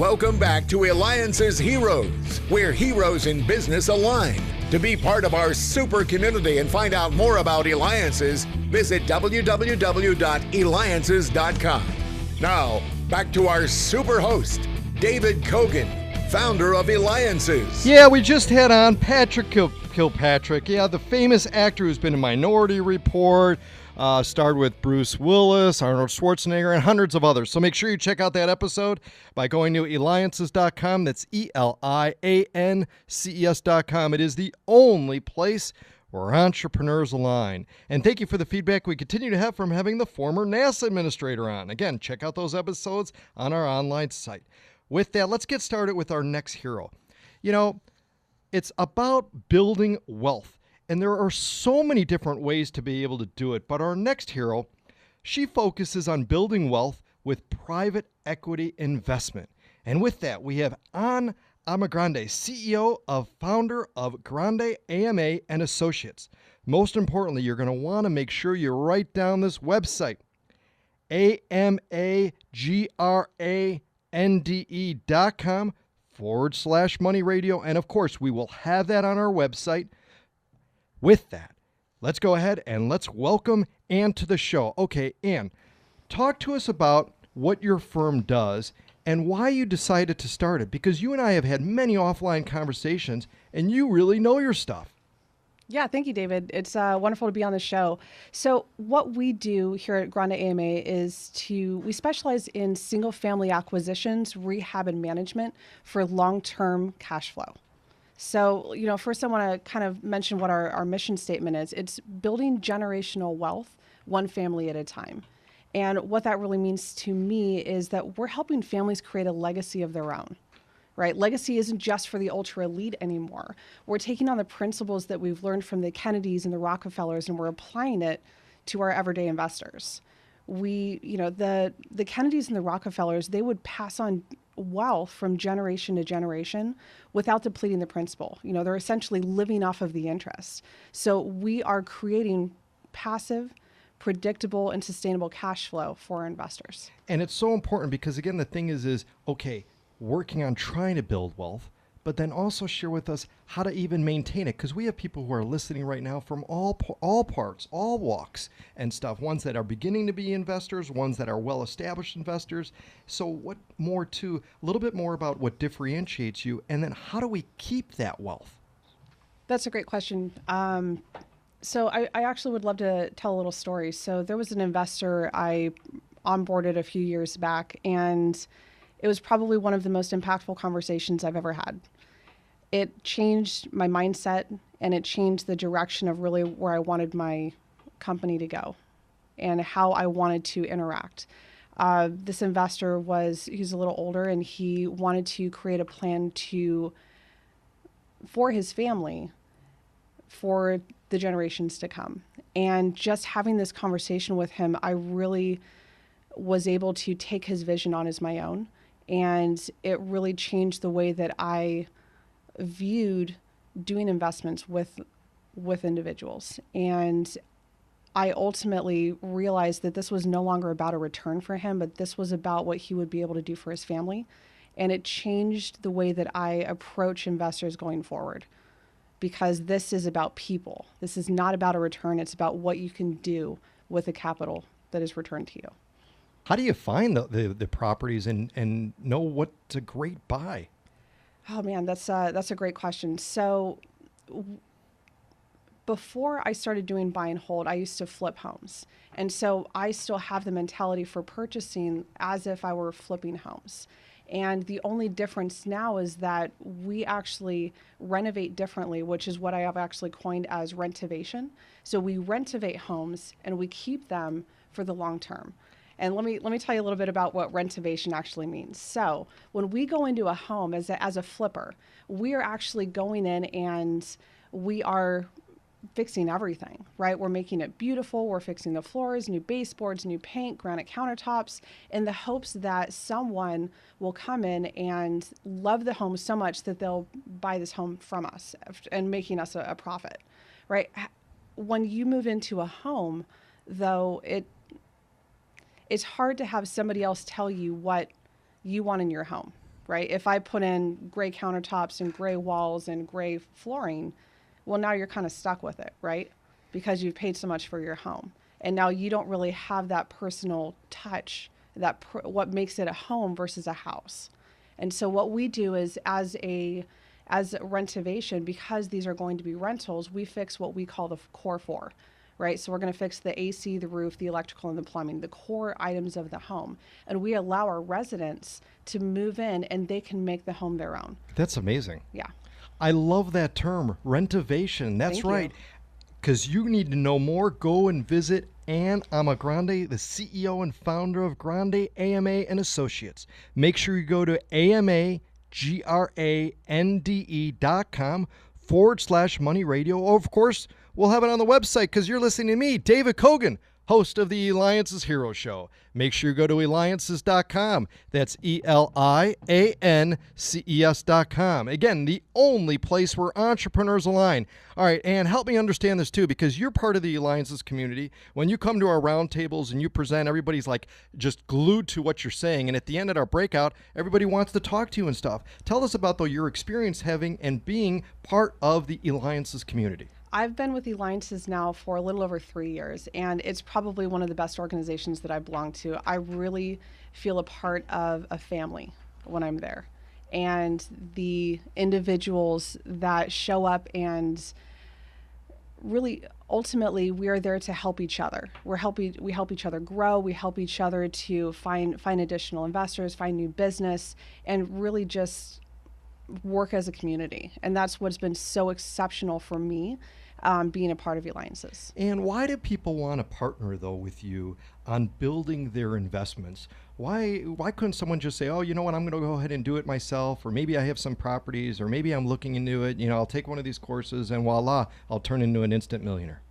Welcome back to Eliances Heroes, where heroes in business align. To be part of our super community and find out more about Eliances, visit www.eliances.com. Now, back to our super host, David Kogan, founder of Eliances. Yeah, we just had on Patrick Kilpatrick. Yeah, the famous actor who's been in Minority Report, starred with Bruce Willis, Arnold Schwarzenegger, and hundreds of others. So make sure you check out that episode by going to Eliances.com. That's Eliances.com. It is the only place where entrepreneurs align. And thank you for the feedback we continue to have from having the former NASA administrator on. Again, check out those episodes on our online site. With that, let's get started with our next hero. You know, it's about building wealth. And there are so many different ways to be able to do it. But our next hero, she focuses on building wealth with private equity investment. And with that, we have Amagrande, CEO and founder of Grande AMA and Associates. Most importantly, you're going to want to make sure you write down this website, amagrande.com/money radio. And of course, we will have that on our website. With that, let's go ahead and let's welcome Ann to the show. Okay, Ann, talk to us about what your firm does and why you decided to start it, because you and I have had many offline conversations and you really know your stuff. Yeah, thank you, David. It's wonderful to be on the show. So what we do here at Grande AMA is we specialize in single family acquisitions, rehab, and management for long-term cash flow. So, first I want to kind of mention what our mission statement is. It's building generational wealth, one family at a time. And what that really means to me is that we're helping families create a legacy of their own, right? Legacy isn't just for the ultra elite anymore. We're taking on the principles that we've learned from the Kennedys and the Rockefellers, and we're applying it to our everyday investors. The Kennedys and the Rockefellers, they would pass on wealth from generation to generation without depleting the principal. They're essentially living off of the interest. So we are creating passive, predictable, and sustainable cash flow for our investors. And it's so important because, again, the thing is okay, working on trying to build wealth, but then also share with us how to even maintain it. Because we have people who are listening right now from all parts, all walks and stuff. Ones that are beginning to be investors, ones that are well-established investors. So a little bit more about what differentiates you, and then how do we keep that wealth? That's a great question. So I actually would love to tell a little story. So there was an investor I onboarded a few years back, and it was probably one of the most impactful conversations I've ever had. It changed my mindset, and it changed the direction of really where I wanted my company to go and how I wanted to interact. This investor he's a little older, and he wanted to create a plan for his family for the generations to come. And just having this conversation with him, I really was able to take his vision on as my own. And it really changed the way that I viewed doing investments with individuals. And I ultimately realized that this was no longer about a return for him, but this was about what he would be able to do for his family. And it changed the way that I approach investors going forward, because this is about people. This is not about a return. It's about what you can do with the capital that is returned to you. How do you find the properties and know what's a great buy? Oh man, that's a great question. So before I started doing buy and hold, I used to flip homes. And so I still have the mentality for purchasing as if I were flipping homes. And the only difference now is that we actually renovate differently, which is what I have actually coined as rentivation. So we rentivate homes and we keep them for the long term. And let me tell you a little bit about what rentivation actually means. So when we go into a home as a flipper, we are actually going in and we are fixing everything, right? We're making it beautiful. We're fixing the floors, new baseboards, new paint, granite countertops, in the hopes that someone will come in and love the home so much that they'll buy this home from us and making us a profit, right? When you move into a home, though, it's hard to have somebody else tell you what you want in your home, right? If I put in gray countertops and gray walls and gray flooring, well, now you're kind of stuck with it, right? Because you've paid so much for your home. And now you don't really have that personal touch, what makes it a home versus a house. And so what we do is as a rentivation, because these are going to be rentals, we fix what we call the core four, right? So we're going to fix the AC, the roof, the electrical, and the plumbing, the core items of the home. And we allow our residents to move in and they can make the home their own. That's amazing. Yeah. I love that term, rentivation. That's Thank you. right. Because you need to know more, go and visit Ann Amagrande, the CEO and founder of Grande AMA and Associates. Make sure you go to amagrande.com/money radio. Or, of course, we'll have it on the website because you're listening to me, David Kogan, host of the Eliances Hero Show. Make sure you go to Eliances.com. That's ELIANCES.com. Again, the only place where entrepreneurs align. All right, Ann, help me understand this too, because you're part of the Eliances community. When you come to our roundtables and you present, everybody's like just glued to what you're saying. And at the end of our breakout, everybody wants to talk to you and stuff. Tell us about, though, your experience having and being part of the Eliances community. I've been with Eliances now for a little over 3 years, and it's probably one of the best organizations that I belong to. I really feel a part of a family when I'm there. And the individuals that show up, and really ultimately we are there to help each other. We help each other grow, we help each other to find additional investors, find new business, and really just work as a community. And that's what's been so exceptional for me, being a part of Eliances. And why do people want to partner, though, with you on building their investments? Why couldn't someone just say, oh, you know what, I'm going to go ahead and do it myself, or maybe I have some properties, or maybe I'm looking into it, I'll take one of these courses and voila, I'll turn into an instant millionaire?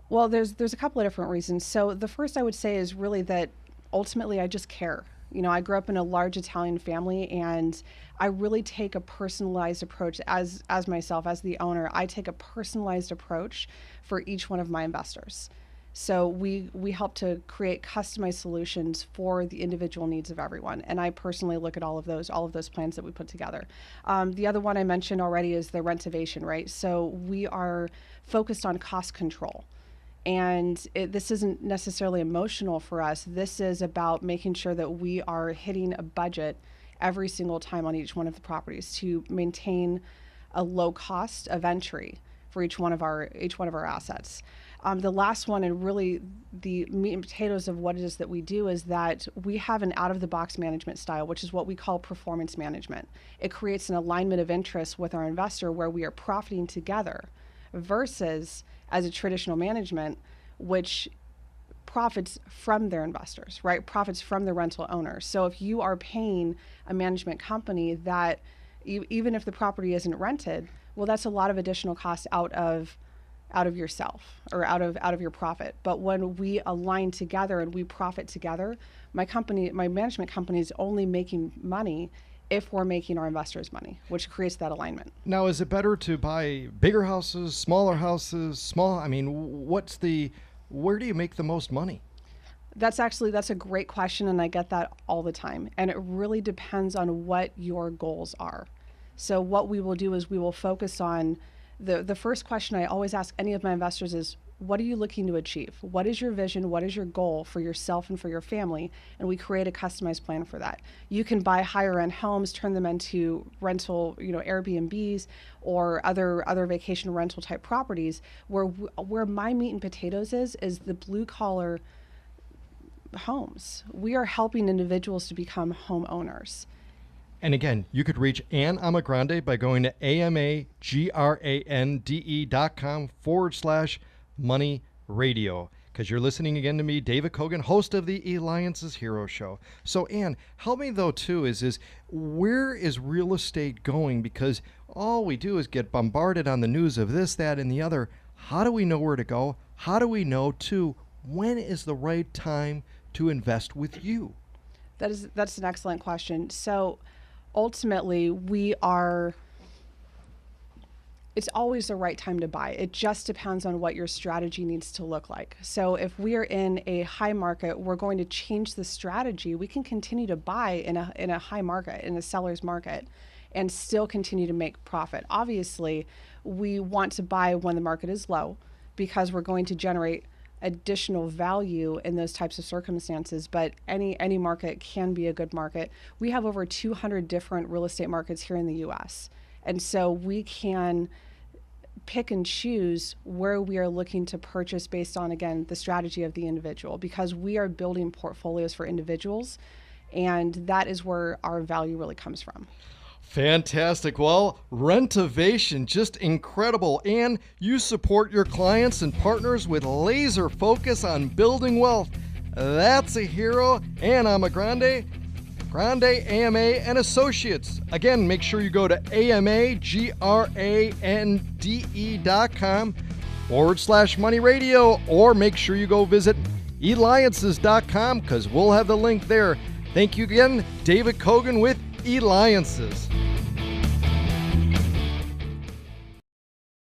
Well, there's a couple of different reasons. So the first I would say is really that ultimately I just care. I grew up in a large Italian family, and I really take a personalized approach as myself, as the owner. I take a personalized approach for each one of my investors. So we help to create customized solutions for the individual needs of everyone. And I personally look at all of those plans that we put together. The other one I mentioned already is the rentivation, right? So we are focused on cost control. And this isn't necessarily emotional for us. This is about making sure that we are hitting a budget every single time on each one of the properties to maintain a low cost of entry for each one of our assets. The last one, and really the meat and potatoes of what it is that we do, is that we have an out-of-the-box management style, which is what we call performance management. It creates an alignment of interest with our investor where we are profiting together versus as a traditional management, which profits from their investors, right? Profits from the rental owners. So if you are paying a management company that even if the property isn't rented, well, that's a lot of additional costs out of yourself or out of your profit. But when we align together and we profit together, my management company is only making money if we're making our investors money, which creates that alignment. Now, is it better to buy bigger houses, smaller houses, where do you make the most money? That's a great question, and I get that all the time. And it really depends on what your goals are. So what we will do is we will focus on the first question I always ask any of my investors is, what are you looking to achieve? What is your vision? What is your goal for yourself and for your family? And we create a customized plan for that. You can buy higher end homes, turn them into rental, Airbnbs or other vacation rental type properties. Where my meat and potatoes is the blue collar homes. We are helping individuals to become homeowners. And again, you could reach Ann Amagrande by going to amagrande.com/money radio, because you're listening again to me, David Kogan, host of the Eliances Hero Show. So Ann, help me though too, is where is real estate going? Because all we do is get bombarded on the news of this, that, and the other. How do we know where to go? How do we know too, when is the right time to invest with you? That's an excellent question. So ultimately we are It's always the right time to buy. It just depends on what your strategy needs to look like. So if we are in a high market, we're going to change the strategy. We can continue to buy in a high market, in a seller's market, and still continue to make profit. Obviously, we want to buy when the market is low because we're going to generate additional value in those types of circumstances, but any market can be a good market. We have over 200 different real estate markets here in the US. And so we can pick and choose where we are looking to purchase based on, again, the strategy of the individual, because we are building portfolios for individuals, and that is where our value really comes from. Fantastic. Well, Rentovation, just incredible. And you support your clients and partners with laser focus on building wealth. That's a hero. And Amagrande, Grande AMA and Associates. Again, make sure you go to amagrande.com/money radio, or make sure you go visit Eliances.com, because we'll have the link there. Thank you again, David Kogan with Eliances.